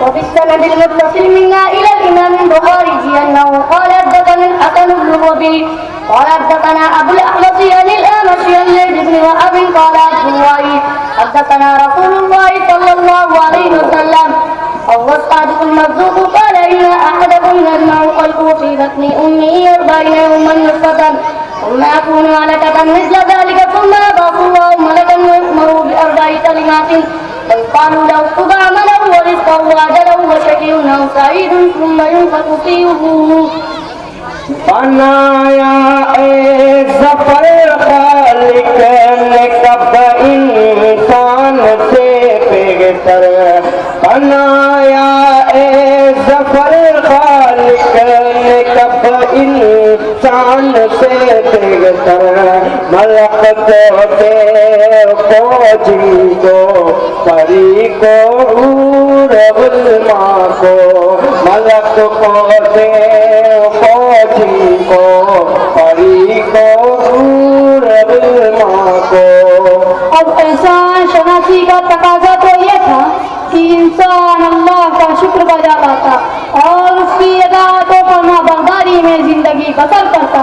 وبالسند المتصل منا إلى الإمام البخاري أنه قال حدثنا الحسن بن ربيع قال حدثنا أبو الأحوص عن الأعمش عن زيد بن وهب قال عبد الله حدثنا رسول الله صلى الله عليه وسلم هو الصادق المصدوق قال إن أحدكم يجمع خلقه في بطن أمه 40 يوما نطفة ثم يكون علقة مثل ذلك ثم يبعث الله ملكا ويؤمر بأربع كلمات فيقال له اكتب عمله ورزقه وأجله وشقي أو سعيد ثم ينفخ فيه الروح. بنایا اے ظفر خالق نے کب انسان سے بہتر، بنایا اے ظفر خالق نے کب انسان سے بہتر، ملک کو دیو کو جن کو پری کو حور علماء کو، ملک کو دیو کو جن کو پری کو حور علماء کو۔ اب احسان شناسی کا تقاضا تو یہ تھا کہ انسان اللہ کا شکر بجا لاتا اور اس کی اطاعت و فرما برداری میں زندگی بسر کرتا،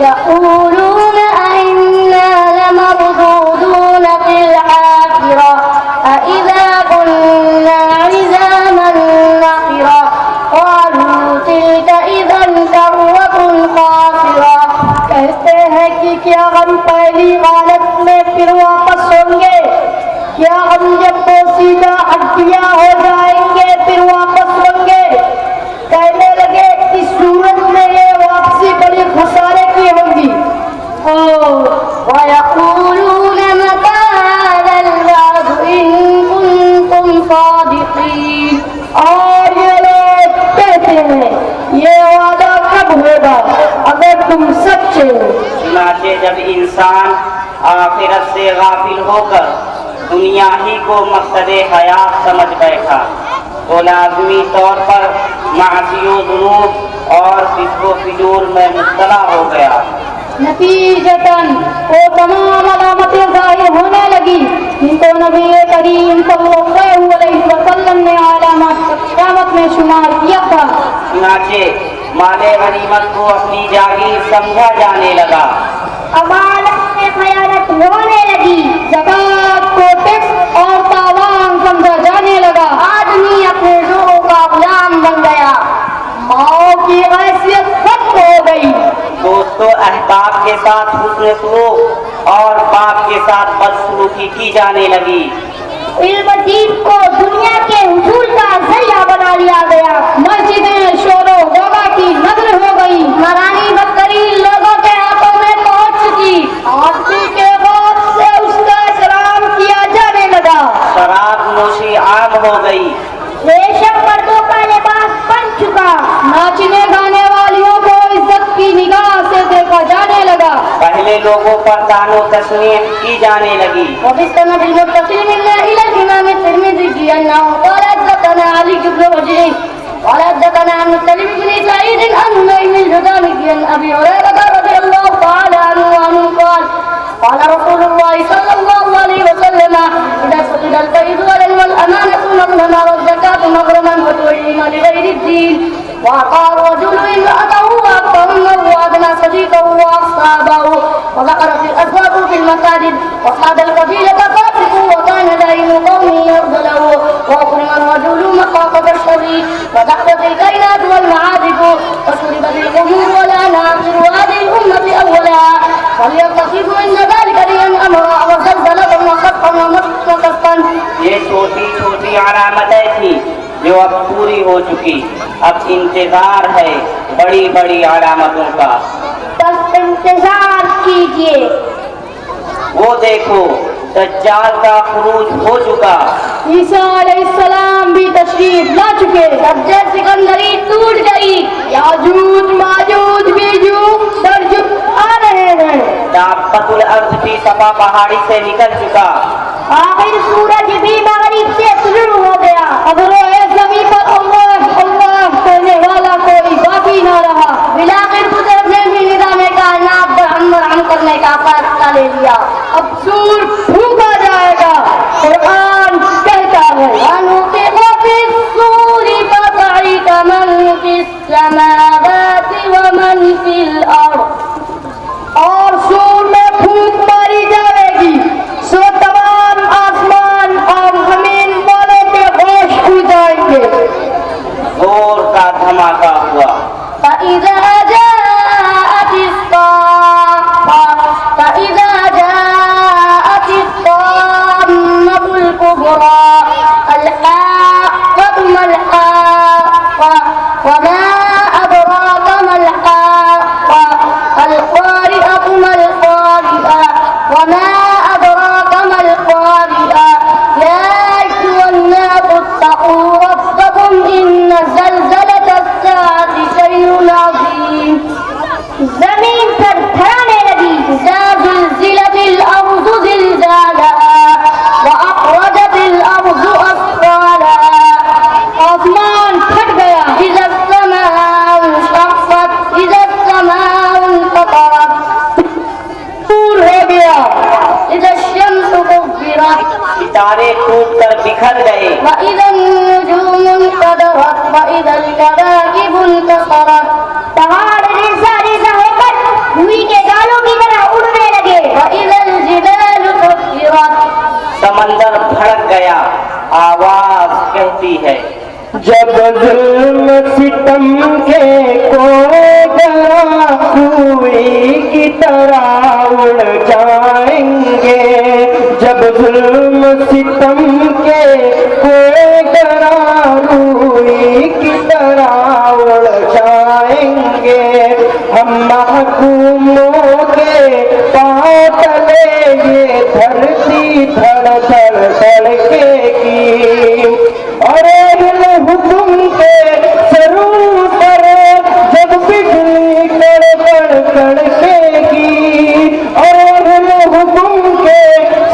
يقولون أئنا لمردودون في الحافرة أإذا كنا عظاما نخرة قالوا تلك إذا كرة خاسرة۔ کہتے ہیں کہ کیا ہم پہلی حالت میں پھر واپس ہوں گے، کیا ہم جب پوسیدہ ہڈیاں ہو جائیں گے پھر واپس ہوں گے؟ کہنے لگے اس صورت میں یہ واپسی بڑی خسارے کی ہوگی۔ وَيَقُولُونَ مَتَىٰ هَٰذَا الْوَعْدُ إِن كُنتُمْ صَادِقِينَ، اور یہ لوگ کہتے ہیں یہ وعدہ کب ہوگا اگر تم سچے ہو۔ چنانچہ جب انسان آخرت سے غافل ہو کر دنیا ہی کو مقصد حیات سمجھ بیٹھا تو لازمی طور پر معاصی و ذنوب اور فسق و فجور میں مبتلا ہو گیا۔ نتیجتاً وہ تمام علامتیں ظاہر ہونے لگی جن کو نبی کریم صلی اللہ علیہ وسلم نے علامات قیامت میں شمار کیا تھا۔ چنانچہ مال غنیمت کو اپنی جاگیر سمجھا جانے لگا، امانت میں خیانت ہونے لگی، زکوٰۃ کو ٹیکس اور تاوان سمجھا جانے لگا، آدمی اپنے زوروں کا غلام بن گیا، ماؤں کی حیثیت ختم ہو گئی۔ دوستو احباب کے ساتھ حسن سلوک اور باپ کے ساتھ بدسلوکی کی جانے لگی علم دین کو دنیا کے حصول کا ذریعہ بنا لیا گیا. مسجدیں شور و غوغا کی نظر ہو گئی. نورانی بدترین لوگوں کے ہاتھوں میں پہنچ چکی. آدمی کے بعد سے اس کا احترام کیا جانے لگا. شراب نوشی عام ہو گئی. ریشم مردوں کا لباس بن چکا. ناچنے گانے والیوں کو عزت کی نگاہ سے دیکھا جانے لگا. پہلے لوگوں پر طعن و تشنیع کی جانے لگی. وبالسند المتصل منا الى الامام الترمذي انه قال حدثنا علي بن وجيه قال حدثنا عن مسلم بن سعيد عن نعيم الجذامي عن ابي هريره رضي الله تعالى عنه قال قال رسول الله صلى الله عليه وسلم اذا فقد الفيض والامانه مظلما والزكاه مغرما وتعلم لغير الدين واعطى الرجل امراته واكرمه وادنى صديقه واصحابه وذكر في الاسباب في المساجد وصاد القبيله فاتقوا وكان دائم قومه يرضى له واكرم الرجل مخافه الشر ودقت الكائنات والمعازف وشربت الخمور والاناصر وهذه الامه اولها فليتصفوا ان ذلك لمن امر وزلزله وخطا ومسقطا. یہ چھوٹی چھوٹی علامتیں تھیں جو اب پوری ہو چکی. اب انتظار ہے بڑی بڑی علامتوں کا. بس انتظار کیجیے. وہ دیکھو دجال کا خروج ہو چکا. عیسیٰ علیہ السلام بھی تشریف لا چکے. سبزے سکندری ٹوٹ گئی. یاجوج ماجوج بیجوج درجوج آ رہے ہیں. دابت الارض بھی صفا پہاڑی سے نکل چکا. آخر سورج بھی مغرب سے طلوع ہو گیا. اب روئے زمین پر اللہ اللہ کہنے والا کوئی باقی نہ رہا. بلاخر قدرت نے بھی نظام کائنات برہم کرنے کا فیصلہ لے لیا. اب سور پھونکا جائے گا. قرآن کہتا ہے وَنُفِخَ فِي الصُّورِ فَصَعِقَ مَن فِي السَّمَاوَاتِ وَمَن فِي الْأَرْضِ. اور سور میں پھونک ماری جائے گی سو تمام آسمان اور زمین والوں کے ہوش کھل جائیں گے. زور کا دھماکہ ہوا. فَإِذَا جَاءَتِ الصَّاخَّةُ فَإِذَا جَاءَتِ الطَّامَّةُ الْكُبْرَىٰ الْحَاقَّةُ مَا الْحَاقَّةُ وَمَا أَدْرَاكَ مَا الْحَاقَّةُ الْقَارِعَةُ مَا الْقَارِعَةُ وَمَا أَدْرَاكَ مَا الْقَارِعَةُ يَا أَيُّهَا النَّاسُ اتَّقُوا رَبَّكُمْ إِنَّ زَلْزَلَةَ السَّاعَةِ شَيْءٌ عَظِيمٌ. زمین پر دھڑانے لگی. إِذَا زُلْزِلَتِ الْأَرْضُ زِلْزَالَهَا وَأَخْرَجَتِ الْأَرْضُ أَثْقَالَهَا. آسمان پھٹ گیا. إِذَا السَّمَاءُ انشَقَّتْ إِذَا السَّمَاءُ انفطرت. دور ہو گیا. إِذَا الشَّمْسُ كُوِّرَتْ ستارے ٹوٹ کر بکھر گئے. وَإِذَا النُّجُومُ انْكَدَرَتْ وَإِذَا الْكَوَاكِبُ انْتَثَرَتْ. پہاڑ ریزہ ریزہ ہو کر روئی کے دانوں کی طرح اڑنے لگے. وَإِذَا الْجِبَالُ سُيِّرَتْ. سمندر بھڑک گیا. آواز کہتی ہے جب ظلم ستم کے کوئے کوئی کی طرح اڑ جائیں گے. جب ظلم ستم کے کوئے روئی کی طرح اڑ جائیں گے. ہم محکوموں کے پاؤں تلے یہ دھرتی دھڑ دھڑ دھڑکے گی. اور حکم کے سروں پر جب بجلی کڑکڑ کڑکے گی. اور حکم کے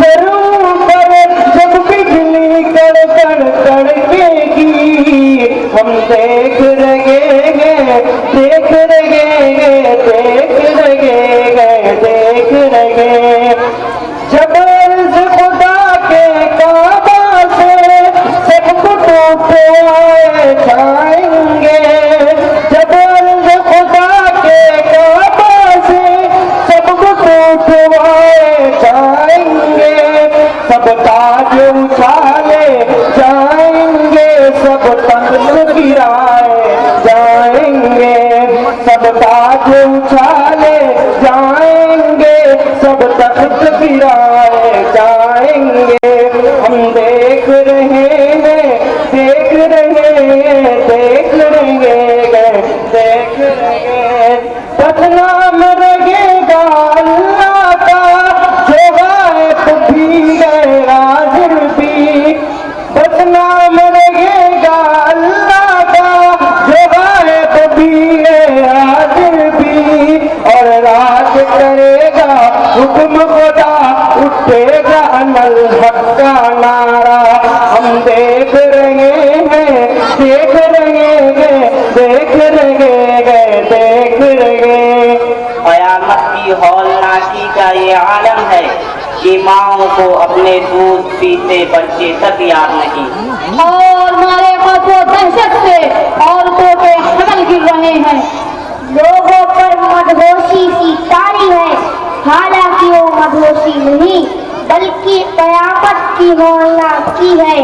سروں پر جب بجلی کڑکڑ کڑکے گی. ہم دیکھ رہے گے دیکھ رہے گے دیکھ رہے گے دیکھ رہے. جب عرض خدا کے کعبہ سے سب کو ٹوٹوائے جائیں گے. جب عرض خدا کے کعبہ سے سب کو ٹوٹوائے جائیں گے. سب تاج اچھالے جائیں گے سب تخت گرائے جائیں گے. سب تاج اچھالے جائیں گے سب تخت گرائے جائیں گے. ہم دیکھ یہ عالم ہے کہ ماؤں کو اپنے دودھ پیتے بچے تک یاد نہیں، اور مارے خوف و دہشت سے عورتوں کے حمل گر رہے ہیں، لوگوں پر مدہوشی سی طاری ہے، حالانکہ وہ مدہوشی نہیں بلکہ قیامت کی ہولناکی ہے۔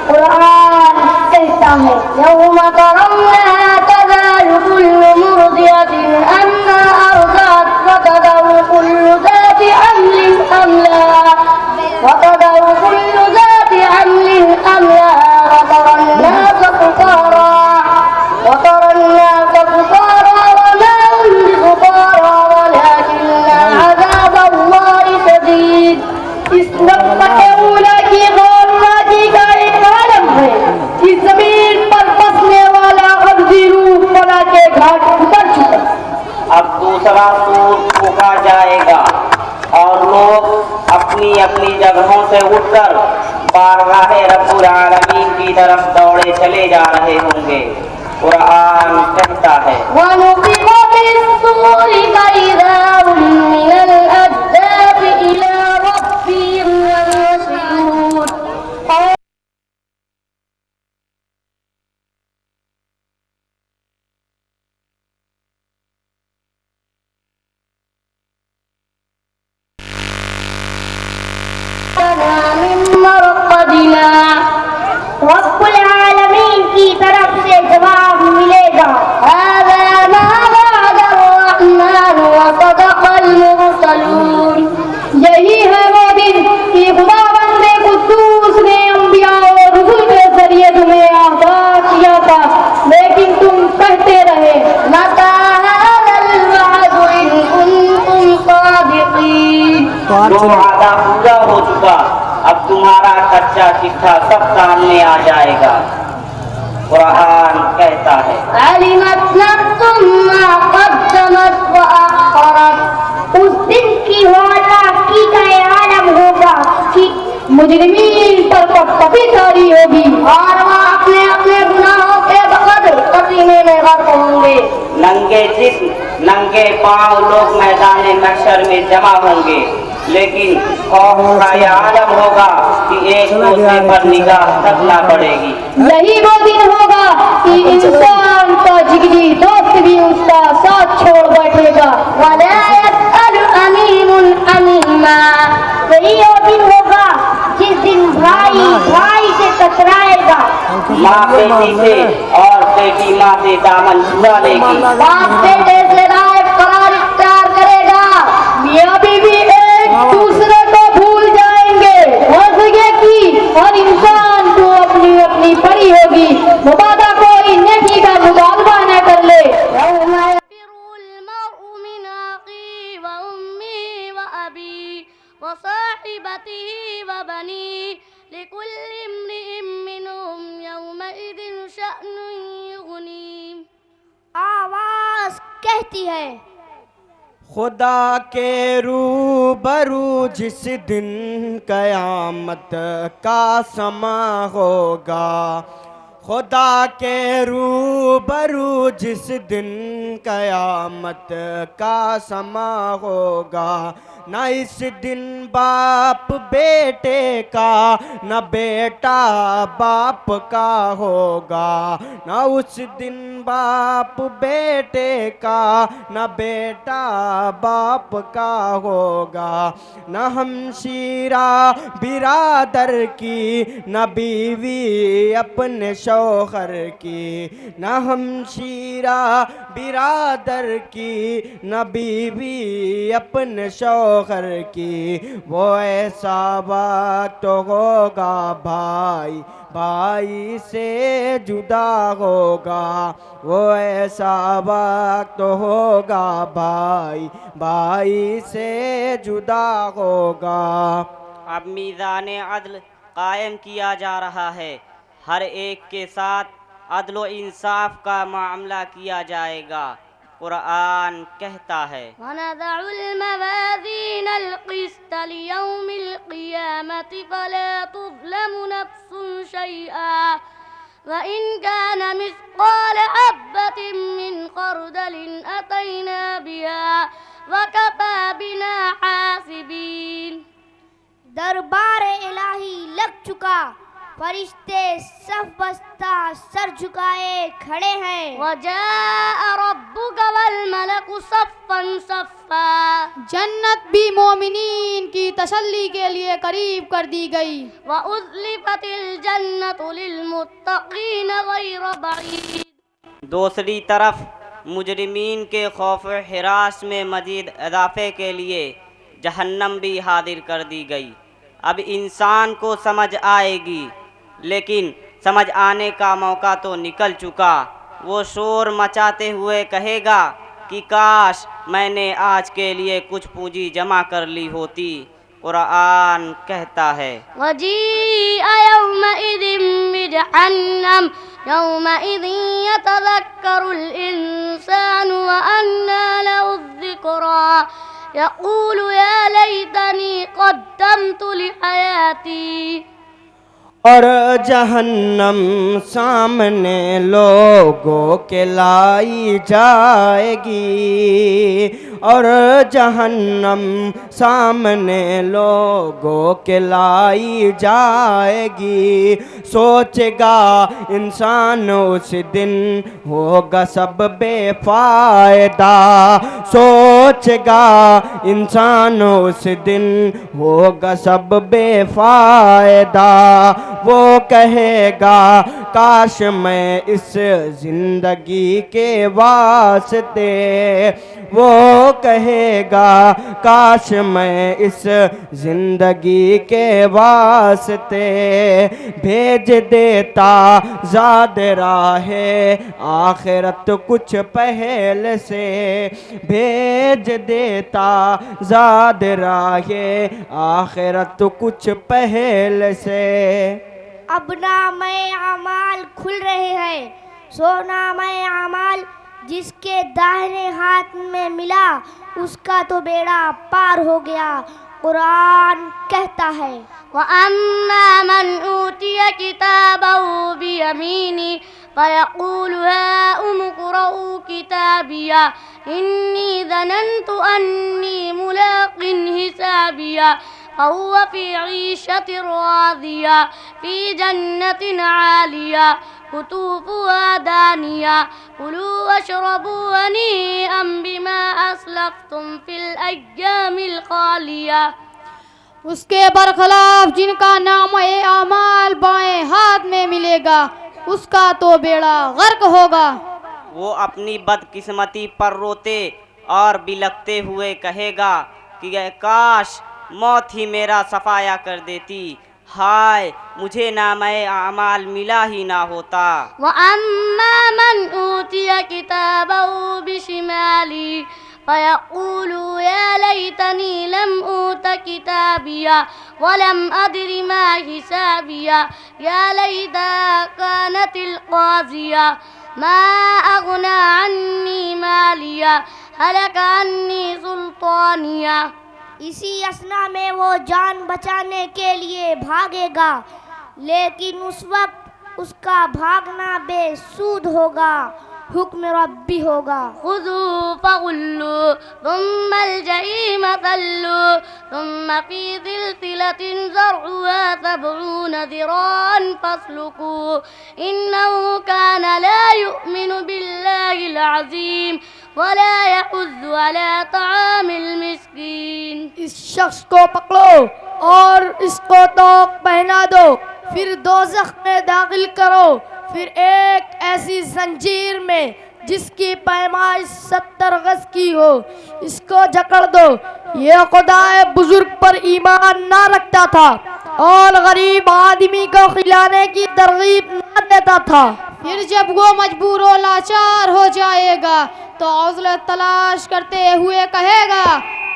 قرآن کہتا ہے یوم ترونها تذهل كل مرضعة عما أرضعت وتضع كل ذات حمل حملها وترى الناس سكارى وما هم بسكارى ولكن عذاب الله شديد۔ اس نقطۂ اولیٰ کی غور راجی کا ایک عالم ہے کہ زمین پر بسنے والا عبدی روح بنا کے گھاٹ اتر چکا۔ اب دوسرا سور پھونکا جائے گا اور لوگ اپنی اپنی جگہوں سے اٹھ کر بارگاہ رب العالمین کی طرف دوڑے چلے جا رہے ہوں گے۔ قرآن کہتا ہے وَنُفِخَ فِي الصُّورِ فَإِذَا هُم مِّنَ الْأَجْدَاثِ إِلَىٰ رَبِّهِمْ يَنسِلُونَ۔ رب العالمین کی طرف سے جواب ملے گا هذا ما وعد الرحمن وصدق المرسلون۔ یہی ہے وہ دن کہ خداوند قدوس نے انبیاء اور رسول کے ذریعے تمہیں آگاہ کیا تھا لیکن تم کہتے رہے متى هذا الوعد ان کنتم صادقین۔ جو وعدہ پورا ہو چکا، اب تمہارا کچا چٹھا سب سامنے آ جائے گا۔ قرآن کہتا ہے علمت نفس ما قدمت وأخرت۔ اس دن کی ہولناکی کا عالم ہوگا کہ مجرمین پر کپی تاری ہوگی اور وہ اپنے اپنے گناہوں کے بقدر پسینے میں غرق ہوں گے۔ ننگے جسم ننگے پاؤں لوگ میدان محشر میں جمع ہوں گے، لیکن خوف کا یہ عالم ہوگا کہ ایک دوسرے پر نگاہ تک نہ پڑے گی۔ یہی وہ دن ہوگا کہ انسان کا جگری دوست بھی اس کا ساتھ چھوڑ بیٹھے گا۔ وَلَا يَسْأَلُ حَمِيمٌ حَمِيمًا۔ یہی وہ دن ہوگا جس دن بھائی بھائی سے ٹکرائے گا، ماں بیٹی سے اور بیٹی ماں سے دامن چھڑا لے گی، باپ بیٹے سے رائے قرار اختیار کرے گا، میاں بیوی ایک دوسرے کو بھول جائیں گے، وضعیے کی ہر انسان کو اپنی اپنی پڑی ہوگی، مبادہ کوئی نیکی کا مطالبہ نہ کر لے۔ یوم یفر المرء من اخیہ وامہ وابیہ وصاحبتہ وبنیہ لکل امرئ منہم یومئذ شأن یغنیہ۔ آواز کہتی ہے خدا کے روبرو جس دن قیامت کا سما ہوگا، خدا کے روبرو جس دن قیامت کا سما ہوگا، نہ اس دن باپ بیٹے کا نہ بیٹا باپ کا ہوگا، نہ اس دن باپ بیٹے کا نہ بیٹا باپ کا ہوگا، نہ ہمشیرہ برادر کی نہ بیوی اپنے شوہر کی، نہ ہمشیرہ برادر کی نہ بیوی اپنے شوہر کی، وہ ایسا وقت ہوگا بھائی بھائی سے جدا ہوگا، وہ ایسا وقت ہوگا بھائی بھائی سے جدا ہوگا۔ اب میزان عدل قائم کیا جا رہا ہے، ہر ایک کے ساتھ عدل و انصاف کا معاملہ کیا جائے گا۔ قرآن کہتا ہے وَنَضَعُ الْمَوَازِينَ الْقِسْطَ لِيَوْمِ الْقِيَامَةِ فَلَا تُظْلَمُ نَفْسٌ شَيْئًا وَإِنْ كَانَ مِثْقَالَ حَبَّةٍ مِّنْ خَرْدَلٍ أَتَيْنَا بِهَا وكفى بنا حاسبين. دربار الہی لگ چکا، فرشتے صف بستہ سر جھکائے کھڑے ہیں. وجاء ربك والملك صفا صفا. جنت بھی مومنین کی تسلی کے لیے قریب کر دی گئی. وأزلفت الجنة للمتقين غير بعيد. دوسری طرف مجرمین کے خوف و ہراس میں مزید اضافے کے لیے جہنم بھی حاضر کر دی گئی. اب انسان کو سمجھ آئے گی، لیکن سمجھ آنے کا موقع تو نکل چکا. وہ شور مچاتے ہوئے کہے گا کہ کاش میں نے آج کے لیے کچھ پونجی جمع کر لی ہوتی. قرآن کہتا ہے وجيء يومئذ بجهنم يومئذ يتذكر الإنسان وأنى له الذكرى يقول يا ليتني قدمت لحياتي. اور جہنم سامنے لوگوں کے لائی جائے گی، اور جہنم سامنے لوگوں کے لائی جائے گی. سوچے گا انسان اس دن ہوگا سب بے فائدہ. سوچے گا انسان اس دن ہوگا سب بے فائدہ. وہ کہے گا کاش میں اس زندگی کے واسطے، وہ کہے گا کاش میں اس زندگی کے واسطے بھیج دیتا زاد راہ آخرت کچھ پہلے سے، بھیج دیتا زاد راہ آخرت کچھ پہلے سے. اب نامۂ اعمال کھل رہے ہیں. سو نامۂ اعمال جس کے داہنے ہاتھ میں ملا اس کا تو بیڑا پار ہو گیا. قرآن کہتا ہے وأما من أوتي كتابه بيمينه فيقول هاؤم اقرءوا كتابيه إني ظننت أني ملاق حسابيه فهو في عيشة راضية في جنة عالية قطوفها دانية كلوا واشربوا هنيئا بما أسلفتم في الأيام الخالية. اس کے برخلاف جن کا نام اعمال بائیں ہاتھ میں ملے گا اس کا تو بیڑا غرق ہوگا. وہ اپنی بدقسمتی پر روتے اور بلکتے ہوئے کہے گا کہ کاش موت ہی میرا صفایا کر دیتی. ہائے مجھے نامہ اعمال ملا ہی نہ ہوتا. وأما من أوتي كتابه بشماله فيقول يا ليتني لم أوت كتابيه ولم أدر ما حسابيه يا ليتها كانت القاضية ما أغنى عني ماليه هلك عني سلطانيه. اسی اثنا میں وہ جان بچانے کے لیے بھاگے گا، لیکن اس وقت اس کا بھاگنا بے سود ہوگا، حکم ربی ہوگا. خذوا فغلوا ثم الجحيم صلوا ثم في سلسلة زرعها 70 ذراعا فاسلكوه إنه كان لا يؤمن بالله العظيم ولا يحض على طعام المسكين. اس شخص کو پکڑو اور اس کو توق پہنا دو، پھر دوزخ میں داخل کرو، پھر ایک ایسی زنجیر میں جس کی پیمائش 70 گز کی ہو، اس کو جکڑ دو. یہ خدائے بزرگ پر ایمان نہ رکھتا تھا اور غریب آدمی کو کھلانے کی ترغیب نہ دیتا تھا. پھر جب وہ مجبور و لاچار ہو جائے گا تو عذر تلاش کرتے ہوئے کہے گا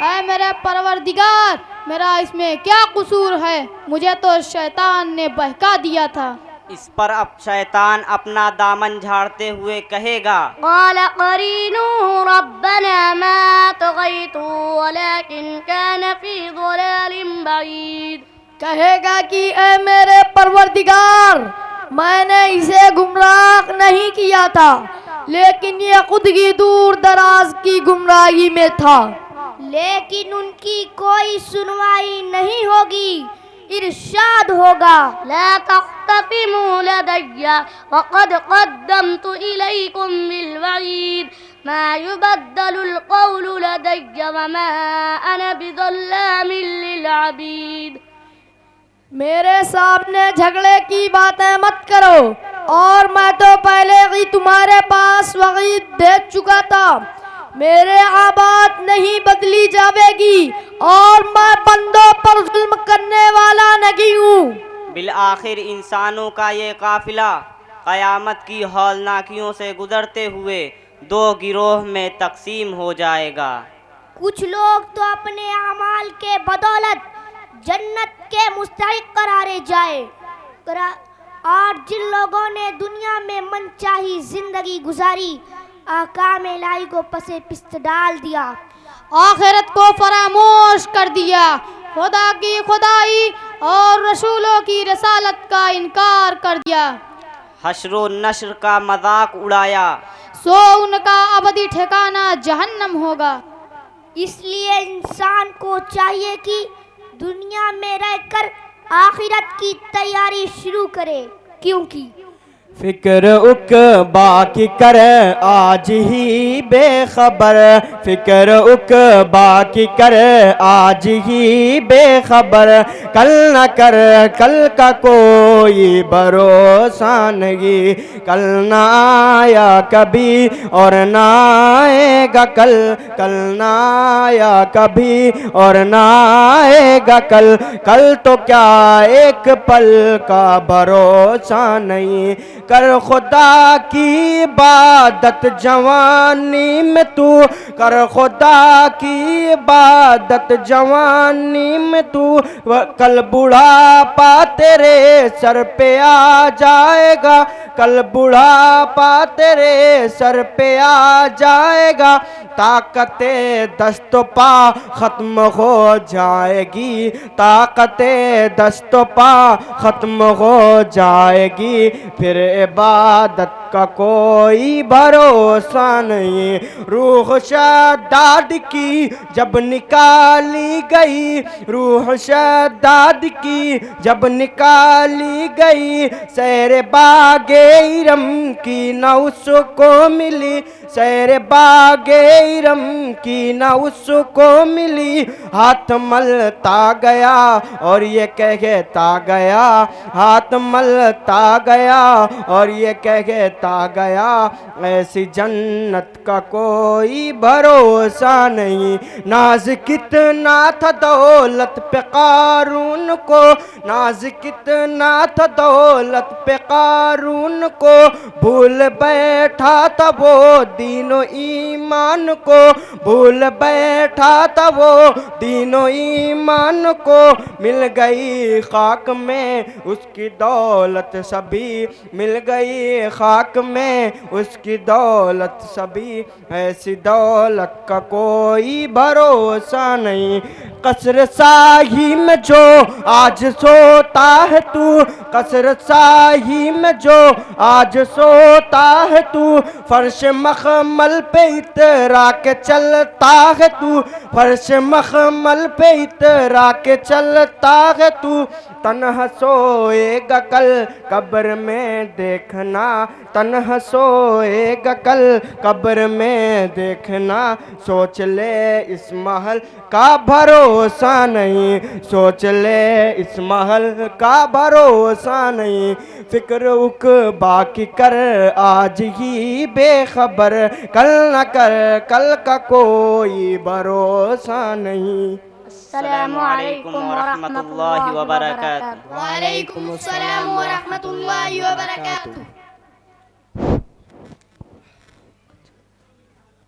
اے میرے پروردگار میرا اس میں کیا قصور ہے، مجھے تو شیطان نے بہکا دیا تھا. اس پر اب شیطان اپنا دامن جھاڑتے ہوئے کہے گا قال قرينه ربنا ما طغيته ولكن كان في ضلال بعيد. کہے گا کہ اے میرے پروردگار میں نے اسے گمراہ نہیں کیا تھا، لیکن یہ خود کی دور دراز کی گمراہی میں تھا. لیکن ان کی کوئی سنوائی نہیں ہوگی. ارشاد ہوگا لا تختصموا لدي وقد قدمت إليكم بالوعيد ما يبدل القول لدي وما أنا بظلام للعبيد. میرے سامنے جھگڑے کی باتیں مت کرو، اور میں تو پہلے ہی تمہارے پاس وعید دے چکا تھا. میرے بات نہیں بدلی جاوے گی، اور میں بندوں پر ظلم کرنے والا نہیں ہوں. بالآخر انسانوں کا یہ قافلہ قیامت کی ہولناکیوں سے گزرتے ہوئے دو گروہ میں تقسیم ہو جائے گا. کچھ لوگ تو اپنے اعمال کے بدولت جنت کے مستحق قرارے جائے، اور جن لوگوں نے دنیا میں من چاہی زندگی گزاری، احکام الہی کو پسے پست ڈال دیا، آخرت کو فراموش کر دیا، خدا کی خدائی اور رسولوں کی رسالت کا انکار کر دیا، حشر و نشر کا مذاق اڑایا، سو ان کا ابدی ٹھکانہ جہنم ہوگا. اس لیے انسان کو چاہیے کہ دنیا میں رہ کر آخرت کی تیاری شروع کرے، کیونکہ فکر عقبا کی کر آج ہی بے خبر، فکر عقبا کی کر آج ہی بے خبر، کل نہ کر کل کا کوئی بھروسہ نہیں، کل نہ آیا کبھی اور نہ آئے گا کل، کل نہ آیا کبھی اور نہ آئے گا کل، کل تو کیا ایک پل کا بھروسہ نہیں، کر خدا کی عبادت جوانی میں تو، کر خدا کی عبادت جوانی میں تو، کل بڑھاپا تیرے سر پہ آ جائے گا، کل بڑھاپا تیرے سر پہ آ جائے گا، طاقت دست و پا ختم ہو جائے گی، طاقت دست و پا ختم ہو جائے گی، پھر عبادت کا کوئی بھروسہ نہیں. روح شداد کی جب نکالی گئی، روح شداد کی جب نکالی گئی، سیر باغ ارم کی نہ اس کو ملی، سیر باغ ارم کی نہ اس کو ملی، ہاتھ ملتا گیا اور یہ کہتا گیا، ہاتھ ملتا گیا اور یہ کہتا گیا، ایسی جنت کا کوئی بھروسہ نہیں. ناز کتنا تھا دولت پہ قارون کو، ناز کتنا تھا دولت پہ قارون کو، بھول بیٹھا تھا وہ دین و ایمان کو، بھول بیٹھا تھا وہ دین و ایمان کو، مل گئی خاک میں اس کی دولت سبھی، مل گئی خاک میں اس کی دولت سبھی، ایسی دولت کا کوئی بھروسہ نہیں. قصر شاہی میں جو آج سوتا ہے تو، قصر شاہی میں جو آج سوتا ہے تو، فرش مخمل پہ اترا کے چلتا ہے تو، فرش مخمل پہ اترا کے چلتا ہے تو، تنہا سوئے گا کل قبر میں دیکھنا، تنہا سوئے گا کل قبر میں دیکھنا، سوچ لے اس محل کا بھروسہ نہیں، سوچ لے اس محل کا بھروسہ نہیں، فکر عقبا کی کر آج ہی بے خبر، کل نہ کر کل کا کوئی بھروسہ نہیں. السلام علیکم ورحمۃ اللہ وبرکاتہ. وعلیکم السلام ورحمۃ اللہ وبرکاتہ.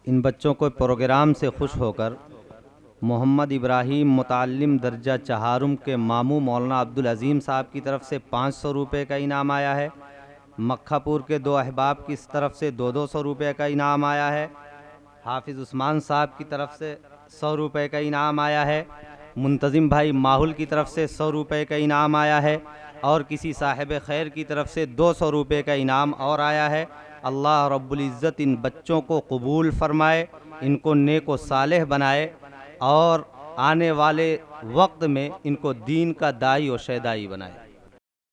ان بچوں کو پروگرام سے خوش ہو کر محمد ابراہیم متعلم درجہ چہارم کے ماموں مولانا عبدالعظیم صاحب کی طرف سے 500 روپے کا انعام آیا ہے. مکھہ پور کے 2 احباب کی طرف سے 200 روپے کا انعام آیا ہے. حافظ عثمان صاحب کی طرف سے 100 روپے کا انعام آیا ہے. منتظم بھائی ماحول کی طرف سے 100 روپے کا انعام آیا ہے، اور کسی صاحب خیر کی طرف سے 200 روپے کا انعام اور آیا ہے. اللہ رب العزت ان بچوں کو قبول فرمائے، ان کو نیک و صالح بنائے. اور آنے والے وقت میں ان کو دین کا دائی و شیدائی بنائے۔